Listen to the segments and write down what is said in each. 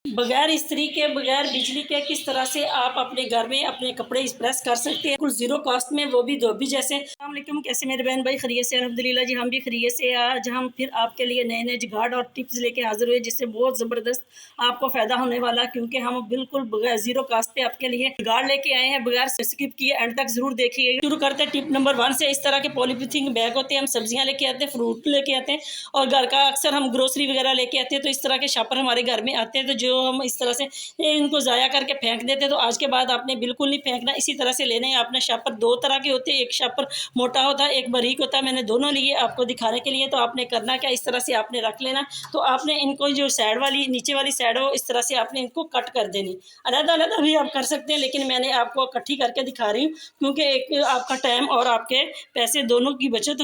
बगैर इस्त्री के, बगैर बिजली के किस तरह से आप अपने घर में अपने कपड़े प्रेस कर सकते हैं, कुछ ज़ीरो कॉस्ट में, वो भी धोबी जैसे। अस्सलाम वालेकुम, कैसे मेरे बहन भाई, खैरियत से? अल्हम्दुलिल्लाह जी, हम भी खैरियत से। आज हम फिर आपके लिए नए नए जुगाड़ और टिप्स लेके हाजिर हुए, जिससे बहुत ज़बरदस्त आपको फ़ायदा होने वाला, क्योंकि हम बिल्कुल बगैर ज़ीरो कॉस्ट पे आपके लिए जुगाड़ लेके आए हैं। बगैर स्किप किए एंड तक ज़रूर देखिए। शुरू करते हैं टिप नंबर 1 से। इस तरह के पॉलीथीन बैग होते हैं, हम सब्जियाँ लेके आते हैं, फ्रूट लेके आते हैं, और घर का अक्सर हम ग्रोसरी वगैरह लेके आते हैं, तो इस तरह के शॉपर हमारे घर में आते हैं, तो जो हम इस तरह से इनको ज़ाया करके फेंक देते हैं। तो आज के बाद आपने बिल्कुल नहीं फेंकना, इसी तरह से लेने हैं। आपने शॉपर 2 तरह के होते हैं, एक शॉपर मोटा होता है, एक बारीक होता है। मैंने दोनों लिए आपको दिखाने के लिए। तो आपने करना क्या, इस तरह से आपने रख लेना। तो आपने इनको जो साइड वाली, नीचे वाली साइड हो, इस तरह से आपने इनको कट कर देनी। अलग-अलग भी आप कर सकते हैं, लेकिन मैंने आपको इकट्ठी करके दिखा रही हूँ, क्योंकि एक आपका टाइम और आपके पैसे दोनों की बचत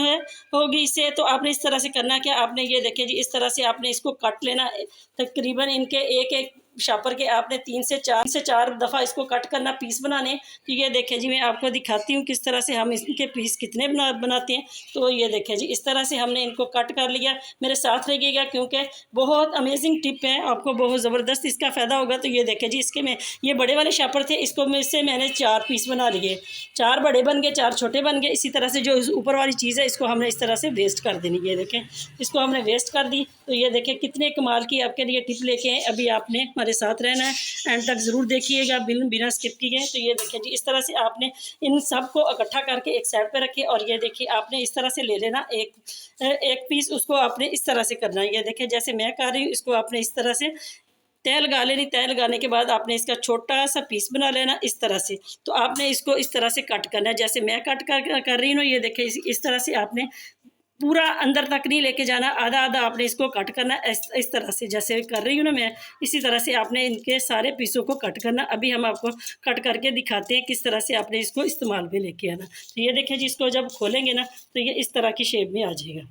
होगी इससे। तो आपने इस तरह से करना क्या, आपने ये देखिए जी, इस तरह से आपने इसको काट लेना। तकरीबन इनके एक-एक शॉपर के आपने 3 से 4 दफ़ा इसको कट करना, पीस बनाने। तो ये देखिए जी, मैं आपको दिखाती हूँ किस तरह से हम इसके पीस कितने बनाते हैं। तो ये देखिए जी, इस तरह से हमने इनको कट कर लिया। मेरे साथ रहिएगा, क्योंकि बहुत अमेजिंग टिप है, आपको बहुत ज़बरदस्त इसका फ़ायदा होगा। तो ये देखिए जी, इसके में ये बड़े वाले शॉपर थे, इसको में से मैंने 4 पीस बना लिए। 4 बड़े बन गए, 4 छोटे बन गए। इसी तरह से जो ऊपर वाली चीज़ है, इसको हमने इस तरह से वेस्ट कर देनी। ये देखें, इसको हमने वेस्ट कर दी। तो ये देखें कितने कमाल की आपके लिए टिप लेके आए। अभी आपने हमारे साथ रहना है, एंड तक ज़रूर देखिएगा बिना स्किप किए। तो ये देखिए जी, इस तरह से आपने इन सब को इकट्ठा करके एक साइड पे रखिए। और ये देखिए, आपने इस तरह से ले लेना एक पीस, उसको आपने इस तरह से करना है। ये देखिए, जैसे मैं कर रही हूँ, इसको आपने इस तरह से तह लगा लेनी। तह लगाने के बाद आपने इसका छोटा सा पीस बना लेना, इस तरह से। तो आपने इसको इस तरह से कट करना है, जैसे मैं कट कर रही हूँ। ये देखिए, इस तरह से आपने पूरा अंदर तक नहीं लेके जाना, आधा आधा आपने इसको कट करना। इस तरह से जैसे कर रही हूँ ना मैं, इसी तरह से आपने इनके सारे पीसों को कट करना। अभी हम आपको कट करके दिखाते हैं किस तरह से आपने इसको इस्तेमाल में लेके आना। तो ये देखिए जी, इसको जब खोलेंगे ना, तो ये इस तरह की शेप में आ जाएगा।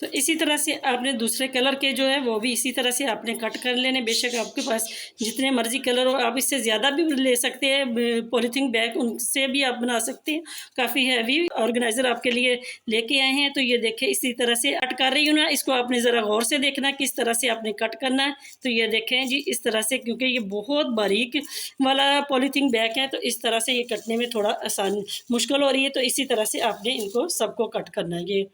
तो इसी तरह से आपने दूसरे कलर के जो है वो भी इसी तरह से आपने कट कर लेने। बेशक आपके पास जितने मर्जी कलर हो, आप इससे ज़्यादा भी ले सकते हैं। पॉलीथीन बैग उनसे भी आप बना सकते हैं। काफ़ी हैवी ऑर्गेनाइज़र आपके लिए लेके आए हैं। तो ये देखें, इसी तरह से कट कर रही हूँ ना, इसको आपने ज़रा गौर से देखना किस तरह से आपने कट करना है। तो ये देखें जी, इस तरह से, क्योंकि ये बहुत बारीक वाला पॉलीथीन बैग है, तो इस तरह से ये कटने में थोड़ा आसान मुश्किल हो रही है। तो इसी तरह से आपने इनको सबको कट करना है। ये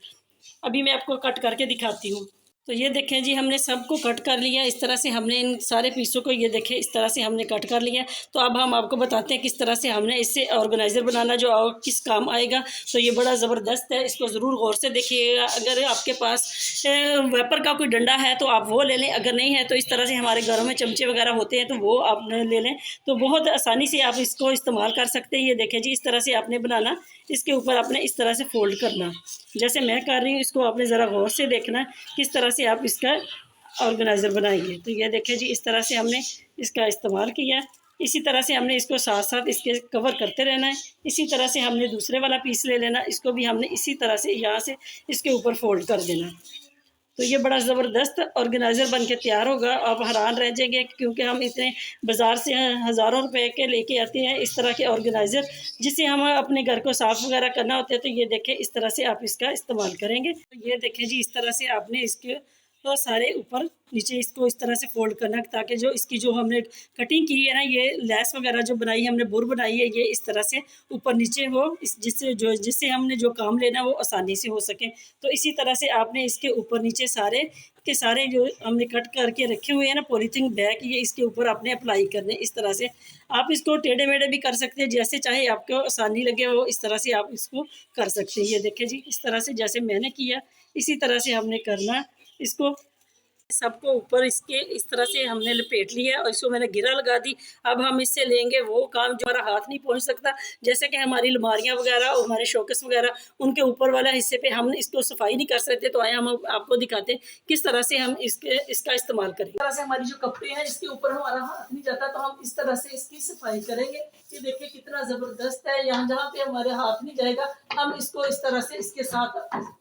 अभी मैं आपको कट करके दिखाती हूँ। तो ये देखें जी, हमने सबको कट कर लिया। इस तरह से हमने इन सारे पीसों को, ये देखें, इस तरह से हमने कट कर लिया। तो अब हम आपको बताते हैं किस तरह से हमने इससे ऑर्गेनाइज़र बनाना, जो किस काम आएगा। तो ये बड़ा ज़बरदस्त है, इसको ज़रूर गौर से देखिएगा। अगर आपके पास वेपर का कोई डंडा है तो आप वो ले लें, अगर नहीं है तो इस तरह से हमारे घरों में चमचे वगैरह होते हैं, तो वो आप ले लें। तो बहुत आसानी से आप इसको इस्तेमाल कर सकते हैं। ये देखें जी, इस तरह से आपने बनाना, इसके ऊपर आपने इस तरह से फोल्ड करना, जैसे मैं कर रही हूँ। इसको आपने ज़रा गौर से देखना किस तरह से आप इसका ऑर्गेनाइज़र बनाएंगे। तो ये देखिए जी, इस तरह से हमने इसका इस्तेमाल किया। इसी तरह से हमने इसको साथ साथ इसके कवर करते रहना है। इसी तरह से हमने दूसरे वाला पीस ले लेना, इसको भी हमने इसी तरह से यहाँ से इसके ऊपर फोल्ड कर देना। तो ये बड़ा ज़बरदस्त ऑर्गेनाइज़र बन के तैयार होगा। आप हैरान रह जाएंगे, क्योंकि हम इतने बाज़ार से हज़ारों रुपए के लेके आते हैं इस तरह के ऑर्गेनाइज़र, जिससे हम अपने घर को साफ़ वगैरह करना होता है। तो ये देखें, इस तरह से आप इसका इस्तेमाल करेंगे। तो ये देखें जी, इस तरह से आपने इसके तो सारे ऊपर नीचे इसको इस तरह से फोल्ड करना, ताकि जो इसकी जो हमने कटिंग की है ना, ये लेस वगैरह जो बनाई है हमने, बुर बनाई है, ये इस तरह से ऊपर नीचे हो, जिससे हमने जो काम लेना वो आसानी से हो सके। तो इसी तरह से आपने इसके ऊपर नीचे सारे के सारे जो हमने कट करके रखे हुए हैं ना पॉलीथीन बैग, ये इसके ऊपर आपने अप्लाई करने। इस तरह से आप इसको टेढ़े मेढ़े भी कर सकते हैं, जैसे चाहे आपको आसानी लगे वो इस तरह से आप इसको कर सकते हैं। ये देखें जी, इस तरह से जैसे मैंने किया, इसी तरह से हमने करना इसको। सबको ऊपर इसके इस तरह से हमने लपेट लिया और इसको मैंने गिरा लगा दी। अब हम इससे लेंगे वो काम जो हमारा हाथ नहीं पहुंच सकता, जैसे कि हमारी अलमारियां वगैरह और हमारे शोकेस वगैरह, उनके ऊपर वाला हिस्से पे हम इसको सफाई नहीं कर सकते। तो आए हम आपको दिखाते हैं किस तरह से हम इसका इस्तेमाल करेंगे। इस तरह से हमारी जो कपड़े हैं इसके ऊपर हमारा हाथ नहीं जाता, तो हम इस तरह से इसकी सफाई करेंगे। ये देखिए कितना जबरदस्त है। यहाँ जहाँ पे हमारे हाथ नहीं जाएगा, हम इसको इस तरह से इसके साथ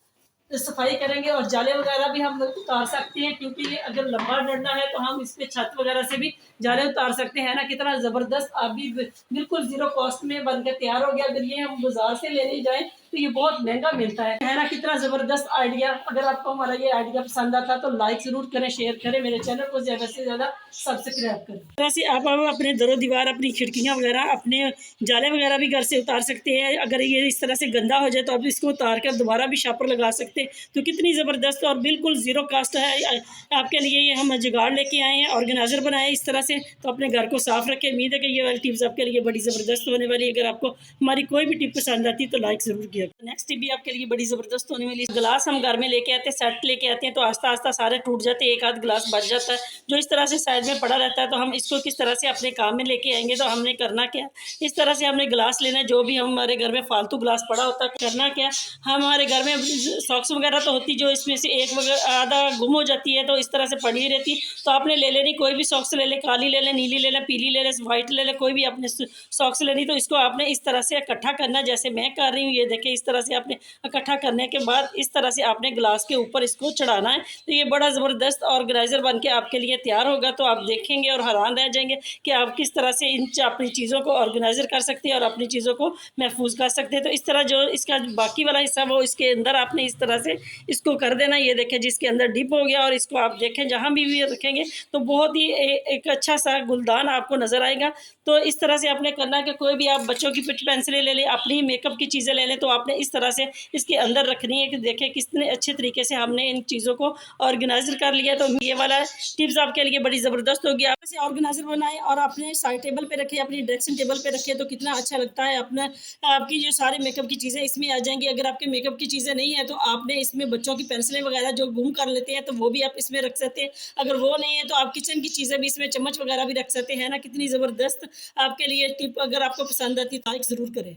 सफाई करेंगे। और जाले वगैरह भी हम लोग उतार सकते हैं, क्योंकि ये अगर लंबा डंडा है तो हम इस पे छत वगैरह से भी जाले उतार सकते हैं ना। कितना ज़बरदस्त, आप भी बिल्कुल ज़ीरो कॉस्ट में बनकर तैयार हो गया। अगर ये हम बाजार से लेने जाएं तो ये बहुत महंगा मिलता है ना। कितना ज़बरदस्त आइडिया। अगर आपको हमारा ये आइडिया पसंद आता तो लाइक ज़रूर करें, शेयर करें, मेरे चैनल को ज़्यादा से ज़्यादा सब्सक्राइब करें। तरह से आप अपने दरो दीवार, अपनी खिड़कियाँ वगैरह, अपने जाले वगैरह भी घर से उतार सकते हैं। अगर ये इस तरह से गंदा हो जाए तो आप इसको उतार कर दोबारा भी शापर लगा सकते हैं। तो कितनी ज़बरदस्त और बिल्कुल ज़ीरो कास्ट है आपके लिए। ये हम जुगाड़ लेके आए हैं, ऑर्गेनाइज़र बनाए इस तरह से। तो अपने घर को साफ़ रखें। उम्मीद है कि ये वाली टिप्स आपके लिए बड़ी ज़बरदस्त होने वाली है। अगर आपको हमारी कोई भी टिप पसंद आती है तो लाइक ज़रूर किया। नेक्स्ट टिप भी आपके लिए बड़ी ज़बरदस्त होने वाली है। गिलास हम घर में लेके आते हैं, सेट लेके आते हैं, तो आस्ता आस्ता सारे टूट जाते हैं, एक आध गिलास बच जाता है जो इस तरह से साइड में पड़ा रहता है। तो हम इसको किस तरह से अपने काम में लेके आएंगे, तो हमने करना क्या, इस तरह से हमने गिलास लेना है। जो भी हमारे घर में फालतू गिलास पड़ा होता है, करना क्या, हमारे घर में सॉक्स वगैरह तो होती, जो इसमें से एक आधा गुम हो जाती है तो इस तरह से पड़ी ही रहती। तो आपने ले लेनी, कोई भी सॉक्स ले ले, काली ले ले, नीली ले ले, पीली ले ले, वाइट ले ले, कोई भी आपने सॉक्स लेनी। तो इसको आपने इस तरह से इकट्ठा करना, जैसे मैं कर रही हूँ। ये देखिए, इस तरह से आपने इकट्ठा करने के बाद इस तरह से आपने गिलास के ऊपर इसको चढ़ाना है। तो ये बड़ा ज़बरदस्त ऑर्गेनाइज़र बन के आपके लिए तैयार होगा। तो आप देखेंगे और हैरान रह जाएंगे कि आप किस तरह से अपनी चीज़ों को ऑर्गेनाइज़र कर सकते हैं और अपनी चीज़ों को महफूज कर सकते हैं। तो इस तरह जो इसका बाकी वाला हिस्सा वो इसके अंदर आपने इस तरह से इसको कर देना। ये देखें, जिसके अंदर डिप हो गया, और इसको आप देखें जहाँ भी रखेंगे तो बहुत ही एक अच्छा सा गुलदान आपको नज़र आएगा। तो इस तरह से आपने करना कि कोई भी आप बच्चों की पेंसिलें ले लें, अपनी मेकअप की चीज़ें ले लें, तो आपने इस तरह से इसके अंदर रखनी है कि देखें कितने अच्छे तरीके से हमने इन चीज़ों को ऑर्गेनाइजर कर लिया। तो ये वाला टिप्स आपके लिए बड़ी ज़बरदस्त होगी। आप इसे ऑर्गेनाइजर बनाएं और अपने साइड टेबल पे रखें, अपनी ड्रेसिंग टेबल पे रखें, तो कितना अच्छा लगता है। अपना आपकी जो सारे मेकअप की चीज़ें इसमें आ जाएंगी। अगर आपके मेकअप की चीज़ें नहीं है तो आपने इसमें बच्चों की पेंसिलें वगैरह जो गुम कर लेते हैं तो वो भी आप इसमें रख सकते हैं। अगर वो नहीं है तो आप किचन की चीज़ें भी इसमें, चम्मच वगैरह भी रख सकते हैं ना। कितनी ज़बरदस्त आपके लिए टिप। अगर आपको पसंद आती तो लाइक ज़रूर करें।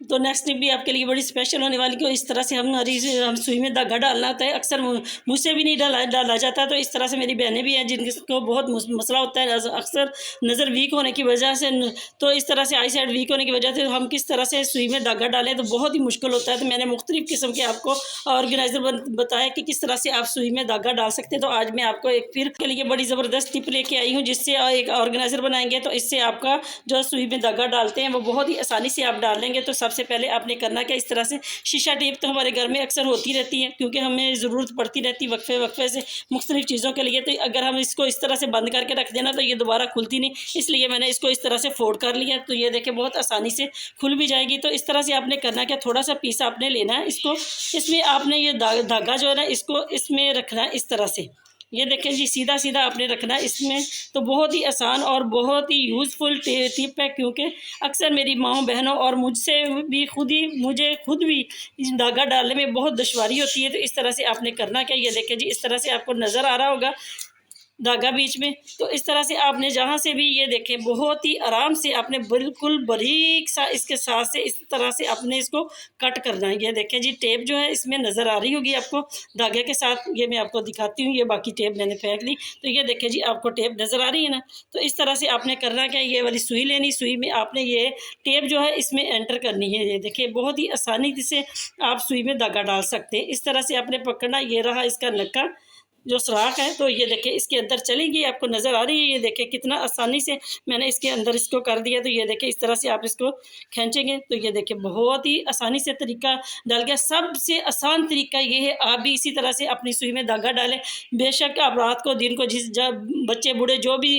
तो नेक्स्ट टिप भी आपके लिए बड़ी स्पेशल होने वाली है। इस तरह से हम सुई में धागा डालना होता है। अक्सर मुझसे भी नहीं डाला जाता। तो इस तरह से मेरी बहनें भी हैं जिनको बहुत मसला होता है, अक्सर नज़र वीक होने की वजह से। तो इस तरह से आई साइड वीक होने की वजह से हम किस तरह से सुई में धागा डालें तो बहुत ही मुश्किल होता है। तो मैंने मुख्तलिफ़ किस्म के आपको ऑर्गेनाइज़र बताया कि किस तरह से आप सुई में धागा डाल सकते हैं। तो आज मैं आपको एक फिर के लिए बड़ी ज़बरदस्त टिप लेके आई हूँ, जिससे एक ऑर्गेनाइज़र बनाएंगे तो इससे आपका जो सुई में धागा डालते हैं वो बहुत ही आसानी से आप डाल लेंगे। तो सबसे पहले आपने करना क्या, इस तरह से शीशा टेप तो हमारे घर में अक्सर होती रहती है, क्योंकि हमें ज़रूरत पड़ती रहती है वक्फे से मुख्तलिफ चीज़ों के लिए। तो अगर हम इसको इस तरह से बंद करके रख देना तो ये दोबारा खुलती नहीं, इसलिए मैंने इसको इस तरह से फोल्ड कर लिया। तो ये देखें, बहुत आसानी से खुल भी जाएगी। तो इस तरह से आपने करना क्या, थोड़ा सा पीस आपने लेना है, इसको इसमें आपने ये धागा जो है ना इसको इसमें रखना है इस तरह से। ये देखें जी, सीधा सीधा आपने रखना है इसमें। तो बहुत ही आसान और बहुत ही यूज़फुल टिप है, क्योंकि अक्सर मेरी माँओं बहनों और मुझे खुद भी इस धागा डालने में बहुत दुश्वारी होती है। तो इस तरह से आपने करना क्या, ये देखें जी, इस तरह से आपको नज़र आ रहा होगा धागा बीच में। तो इस तरह से आपने जहाँ से भी, ये देखें, बहुत ही आराम से आपने बिल्कुल बारीक सा इसके साथ से इस तरह से आपने इसको कट करना है। ये देखें जी, टेप जो है इसमें नज़र आ रही होगी आपको धागे के साथ। ये मैं आपको दिखाती हूँ, ये बाकी टेप मैंने फेंक ली। तो ये देखें जी, आपको टेप नज़र आ रही है ना। तो इस तरह से आपने करना क्या, ये वाली सुई लेनी, सुई में आपने ये टेप जो है इसमें एंटर करनी है। ये देखिए, बहुत ही आसानी से आप सुई में धागा डाल सकते हैं। इस तरह से आपने पकड़ना, ये रहा इसका नक्का जो सुराख है। तो ये देखिए, इसके अंदर चलेगी, आपको नज़र आ रही है। ये देखिए कितना आसानी से मैंने इसके अंदर इसको कर दिया। तो ये देखिए, इस तरह से आप इसको खींचेंगे तो ये देखिए बहुत ही आसानी से तरीका डाल गया। सबसे आसान तरीका ये है, आप भी इसी तरह से अपनी सुई में धागा डालें। बेशक आप रात को, दिन को, बच्चे बूढ़े जो भी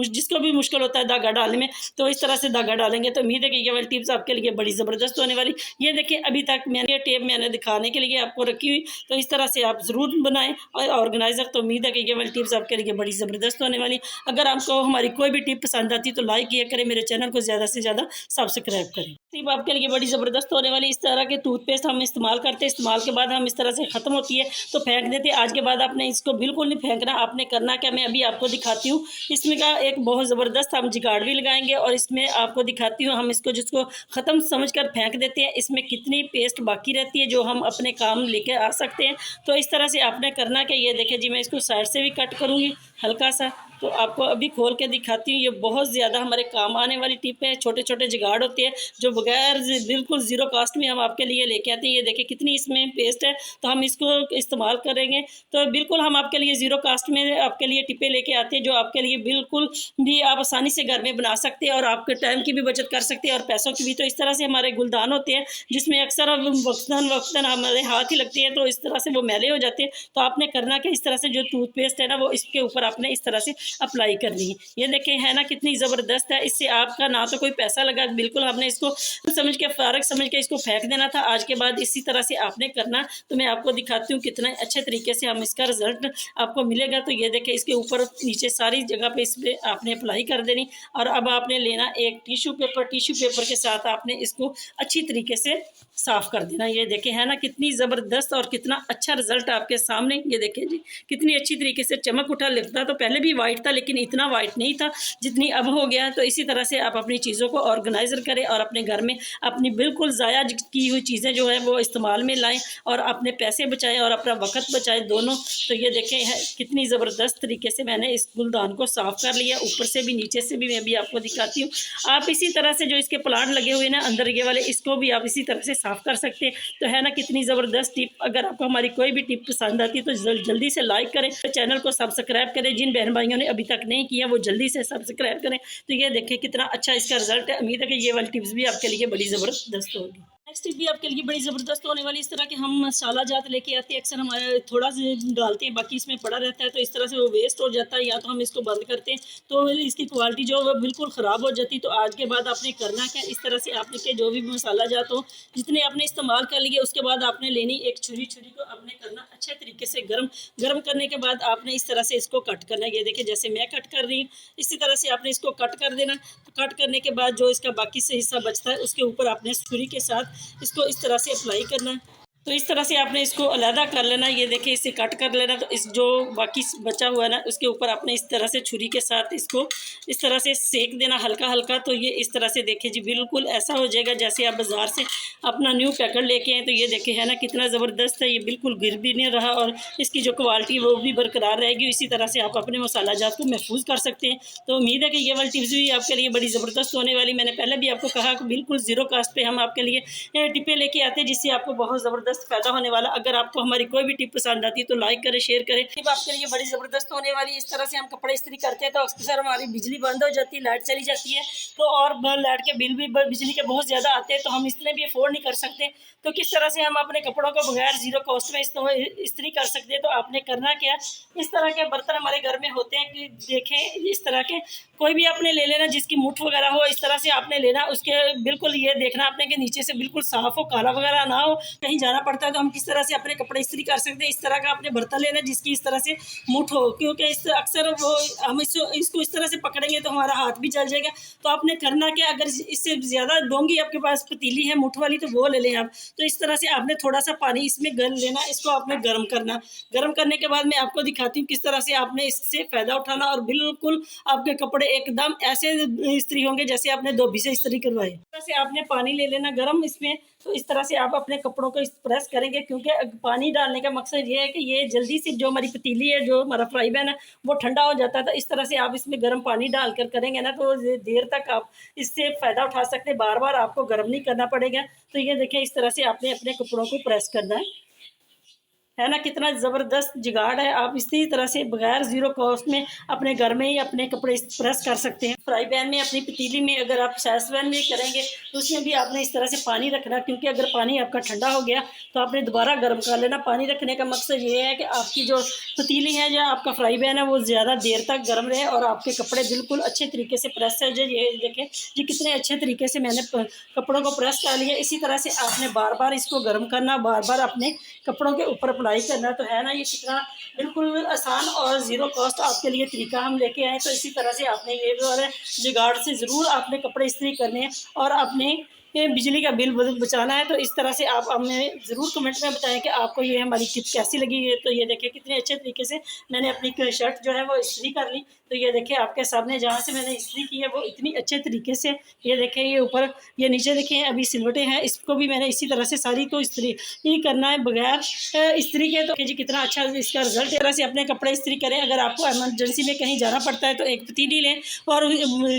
जिसको भी मुश्किल होता है धागा डालने में, तो इस तरह से धागा डालेंगे। तो उम्मीद है कि ये वाली टिप्स आपके लिए बड़ी ज़बरदस्त होने वाली। ये देखिए, अभी तक मैंने ये टेप मैंने दिखाने के लिए आपको रखी हुई। तो इस तरह से आप ज़रूर बनाएं और ऑर्गेनाइजर। तो उम्मीद है कि ये वाली टिप्स आपके लिए बड़ी ज़बरदस्त होने वाली। अगर आपको हमारी कोई भी टिप पसंद आती तो लाइक किया करें, मेरे चैनल को ज़्यादा से ज़्यादा सब्सक्राइब करें। टिप आपके लिए बड़ी ज़बरदस्त होने वाली। इस तरह के टूथपेस्ट हम इस्तेमाल करते हैं, इस्तेमाल के बाद हम इस तरह से ख़त्म होती है तो फेंक देते हैं। आज के बाद आपने इसको बिल्कुल नहीं फेंकना। आपने करना क्या, मैं अभी आपको दिखाती हूँ। इसमें का एक बहुत ज़बरदस्त हम जुगाड़ भी लगाएंगे और इसमें आपको दिखाती हूँ हम इसको जिसको ख़त्म समझ कर फेंक देते हैं, इसमें कितनी पेस्ट बाकी रहती है जो हम अपने काम लेके आ सकते हैं। तो इस तरह से आपने करना क्या, ये देखें जी, मैं इसको साइड से भी कट करूँगी हल्का सा। तो आपको अभी खोल के दिखाती हूँ। ये बहुत ज़्यादा हमारे काम आने वाली टिप है। छोटे छोटे जुगाड़ होते हैं जो बगैर बिल्कुल ज़ीरो कॉस्ट में हम आपके लिए लेके आते हैं। ये देखिए कितनी इसमें पेस्ट है, तो हम इसको इस्तेमाल करेंगे तो बिल्कुल हम आपके लिए ज़ीरो कॉस्ट में आपके लिए टिपें लेके आते हैं जो आपके लिए बिल्कुल भी आप आसानी से घर में बना सकते हैं और आपके टाइम की भी बचत कर सकते हैं और पैसों की भी। तो इस तरह से हमारे गुलदान होते हैं जिसमें अक्सर वक्तन हमारे हाथ ही लगते हैं, तो इस तरह से वो मैले हो जाते हैं। तो आपने करना क्या, इस तरह से जो टूथपेस्ट है ना वो इसके ऊपर आपने इस तरह से अप्लाई करनी है। ये देखें है ना कितनी ज़बरदस्त है। इससे आपका ना तो कोई पैसा लगा, बिल्कुल आपने इसको समझ के फारग समझ के इसको फेंक देना था। आज के बाद इसी तरह से आपने करना। तो मैं आपको दिखाती हूँ कितना अच्छे तरीके से हम इसका रिजल्ट आपको मिलेगा। तो ये देखें इसके ऊपर नीचे सारी जगह पे इस पर आपने अप्लाई कर देनी और अब आपने लेना एक टिश्यू पेपर के साथ आपने इसको अच्छी तरीके से साफ़ कर देना। ये देखें है ना कितनी ज़बरदस्त और कितना अच्छा रिजल्ट आपके सामने। ये देखें जी कितनी अच्छी तरीके से चमक उठा। लगता तो पहले भी वाइट था लेकिन इतना वाइट नहीं था जितनी अब हो गया। तो इसी तरह से आप अपनी चीज़ों को ऑर्गेनाइजर करें और अपने घर में अपनी बिल्कुल ज़ाया की हुई चीज़ें जो है वो इस्तेमाल में लाएं और अपने पैसे बचाएं और अपना वक्त बचाएं दोनों। तो ये देखें है कितनी ज़बरदस्त तरीके से मैंने इस गुलदान को साफ़ कर लिया, ऊपर से भी नीचे से भी। मैं भी आपको दिखाती हूँ। आप इसी तरह से जो इसके प्लांट लगे हुए ना अंदर ये वाले, इसको भी आप इसी तरह से साफ़ कर सकते हैं। तो है ना कितनी ज़बरदस्त टिप। अगर आपको हमारी कोई भी टिप पसंद आती है तो जल्दी से लाइक करें, चैनल को सब्सक्राइब करें। जिन बहन भाइयों ने अभी तक नहीं किया वो जल्दी से सब्सक्राइब करें। तो ये देखें कितना अच्छा इसका रिजल्ट है। उम्मीद है कि ये वाली टिप्स भी आपके लिए बड़ी ज़बरदस्त होगी। नेक्स्ट टिप भी आपके लिए बड़ी ज़बरदस्त होने वाली। इस तरह के हम मसाला जात लेके आते हैं, अक्सर हमारे थोड़ा सा डालते हैं बाकी इसमें पड़ा रहता है, तो इस तरह से वो वेस्ट हो जाता है। या तो हम इसको बंद करते हैं तो इसकी क्वालिटी जो है बिल्कुल ख़राब हो जाती। तो आज के बाद आपने करना क्या, इस तरह से आपने के जो भी मसाला जात हो जितने आपने इस्तेमाल कर लिए उसके बाद आपने लेनी एक छुरी को आपने करना अच्छे तरीके से गर्म करने के बाद आपने इस तरह से इसको कट करना है। ये देखिए जैसे मैं कट कर रही हूँ इसी तरह से आपने इसको कट कर देना। तो कट करने के बाद जो इसका बाकी से हिस्सा बचता है उसके ऊपर आपने छुरी के साथ इसको इस तरह से अप्लाई करना है। तो इस तरह से आपने इसको अलहदा कर लेना। ये देखिए इसे कट कर लेना। तो इस जो बाकी बचा हुआ है ना उसके ऊपर आपने इस तरह से छुरी के साथ इसको इस तरह से सेक देना हल्का हल्का। तो ये इस तरह से देखिए जी बिल्कुल ऐसा हो जाएगा जैसे आप बाज़ार से अपना न्यू पैकेट लेके आए। तो ये देखिए है ना कितना ज़बरदस्त है। ये बिल्कुल गिर भी नहीं रहा और इसकी जो क्वालिटी वो भी बरकरार रहेगी। इसी तरह से आप अपने मसाला जात को महफूज कर सकते हैं। तो उम्मीद है कि ये वाली टिप्स भी आपके लिए बड़ी ज़बरदस्त होने वाली। मैंने पहले भी आपको कहा कि बिल्कुल ज़ीरो कास्ट पे हम आपके लिए टिपें लेके आते हैं जिससे आपको बहुत ज़बरदस्त फ़ायदा होने वाला। अगर आपको हमारी कोई भी टिप पसंद आती है तो लाइक करें, शेयर करें। टिप आपके लिए बड़ी ज़बरदस्त होने वाली। इस तरह से हम कपड़े इस्त्री करते हैं तो अक्सर हमारी बिजली बंद हो जाती है, लाइट चली जाती है। तो और लाइट के बिल भी बिजली के बहुत ज़्यादा आते हैं तो हम इतने भी अफोर्ड नहीं कर सकते। तो किस तरह से हम अपने कपड़ों को बगैर ज़ीरो कॉस्ट में इस्त्री कर सकते हैं। तो आपने करना क्या, इस तरह के बर्तन हमारे घर में होते हैं कि देखें इस तरह के कोई भी आपने ले लेना जिसकी मुठ वगैरह हो। इस तरह से आपने लेना, उसके बिल्कुल ये देखना आपने कि नीचे से बिल्कुल साफ़ हो, काला वगैरह ना हो। कहीं जाना पड़ता है तो हम किस तरह से अपने कपड़े इस्त्री कर सकते हैं। इस तरह का आपने बर्तन लेना जिसकी इस तरह से मुठ हो, क्योंकि इस अक्सर वो हम इसको इस तरह से पकड़ेंगे तो हमारा हाथ भी जल जाएगा। तो आपने करना क्या, अगर इससे ज़्यादा डोंगी आपके पास पतीली है मुठ वाली तो वो ले लें आप। तो इस तरह से आपने थोड़ा सा पानी इसमें गल लेना, इसको आपने गर्म करना। गर्म करने के बाद मैं आपको दिखाती हूँ किस तरह से आपने इससे फ़ायदा उठाना और बिल्कुल आपके कपड़े एकदम ऐसे इस्त्री होंगे जैसे आपने धोबी से इस्त्री करवाई। इस तरह से आपने पानी ले लेना गर्म इसमें। तो इस तरह से आप अपने कपड़ों को प्रेस करेंगे क्योंकि पानी डालने का मकसद ये है कि ये जल्दी से जो हमारी पतीली है जो हमारा फ्राई पैन है वो ठंडा हो जाता है। तो इस तरह से आप इसमें गर्म पानी डालकर करेंगे ना तो देर तक आप इससे फ़ायदा उठा सकते हैं। बार बार आपको गर्म नहीं करना पड़ेगा। तो ये देखें इस तरह से आपने अपने कपड़ों को प्रेस करना है ना कितना ज़बरदस्त जुगाड़ है। आप इसी तरह से बगैर ज़ीरो कॉस्ट में अपने घर में ही अपने कपड़े प्रेस कर सकते हैं। फ्राई पैन में अपनी पतीली में अगर आप सैसपैन में करेंगे तो उसमें भी आपने इस तरह से पानी रखना, क्योंकि अगर पानी आपका ठंडा हो गया तो आपने दोबारा गर्म कर लेना। पानी रखने का मकसद ये है कि आपकी जो पतीली है या आपका फ्राई पैन है वो ज़्यादा देर तक गर्म रहे और आपके कपड़े बिल्कुल अच्छे तरीके से प्रेस हो जाए। ये देखें जी कितने अच्छे तरीके से मैंने कपड़ों को प्रेस कर लिया। इसी तरह से आपने बार बार इसको गर्म करना, बार बार अपने कपड़ों के ऊपर अप्लाई करना। तो है ना ये कितना बिल्कुल आसान और ज़ीरो कॉस्ट आपके लिए तरीका हम लेके आए। तो इसी तरह से आपने ये वाले जुगाड़ से ज़रूर आपने कपड़े इस्त्री करने हैं और अपने बिजली का बिल बचाना है। तो इस तरह से आप हमें ज़रूर कमेंट में बताएं कि आपको ये हमारी टिप कैसी लगी है। तो ये देखिए कितने अच्छे तरीके से मैंने अपनी शर्ट जो है वो इस्त्री कर ली। तो ये देखिए आपके सामने जहाँ से मैंने इस्त्री की है वो इतनी अच्छे तरीके से, ये देखिए ये ऊपर ये नीचे देखिए अभी सिलवटें हैं, इसको भी मैंने इसी तरह से सारी को इस्त्री ही करना है बगैर इस्त्री के। तो जी कितना अच्छा इसका रिजल्ट। इस तरह से अपने कपड़े इस्त्री करें। अगर आपको इमरजेंसी में कहीं जाना पड़ता है तो एक पतीली लें, और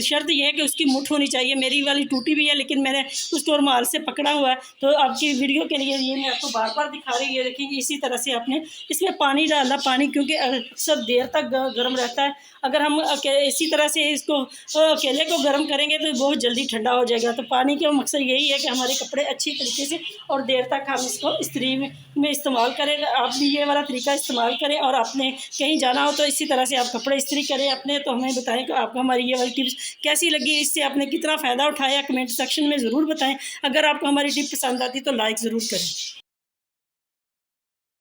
शर्त यह है कि उसकी मुठ होनी चाहिए। मेरी वाली टूटी भी है लेकिन मैंने उसको रुमाल से पकड़ा हुआ है। तो आपकी वीडियो के लिए ये मैं आपको बार बार दिखा रही हूँ। ये देखिए इसी तरह से आपने इसमें पानी डालना, पानी क्योंकि अक्सर देर तक गर्म रहता है। अगर हम इसी तरह से इसको केले को गर्म करेंगे तो बहुत जल्दी ठंडा हो जाएगा। तो पानी का मकसद यही है कि हमारे कपड़े अच्छी तरीके से और देर तक हम इसको इस्त्री में इस्तेमाल करें। आप भी ये वाला तरीका इस्तेमाल करें, और आपने कहीं जाना हो तो इसी तरह से आप कपड़े इस्त्री करें अपने। तो हमें बताएं कि आपको हमारी ये वाली टिप्स कैसी लगी, इससे आपने कितना फ़ायदा उठाया, कमेंट सेक्शन में ज़रूर बताएं। अगर आपको हमारी टिप पसंद आती तो लाइक ज़रूर करें।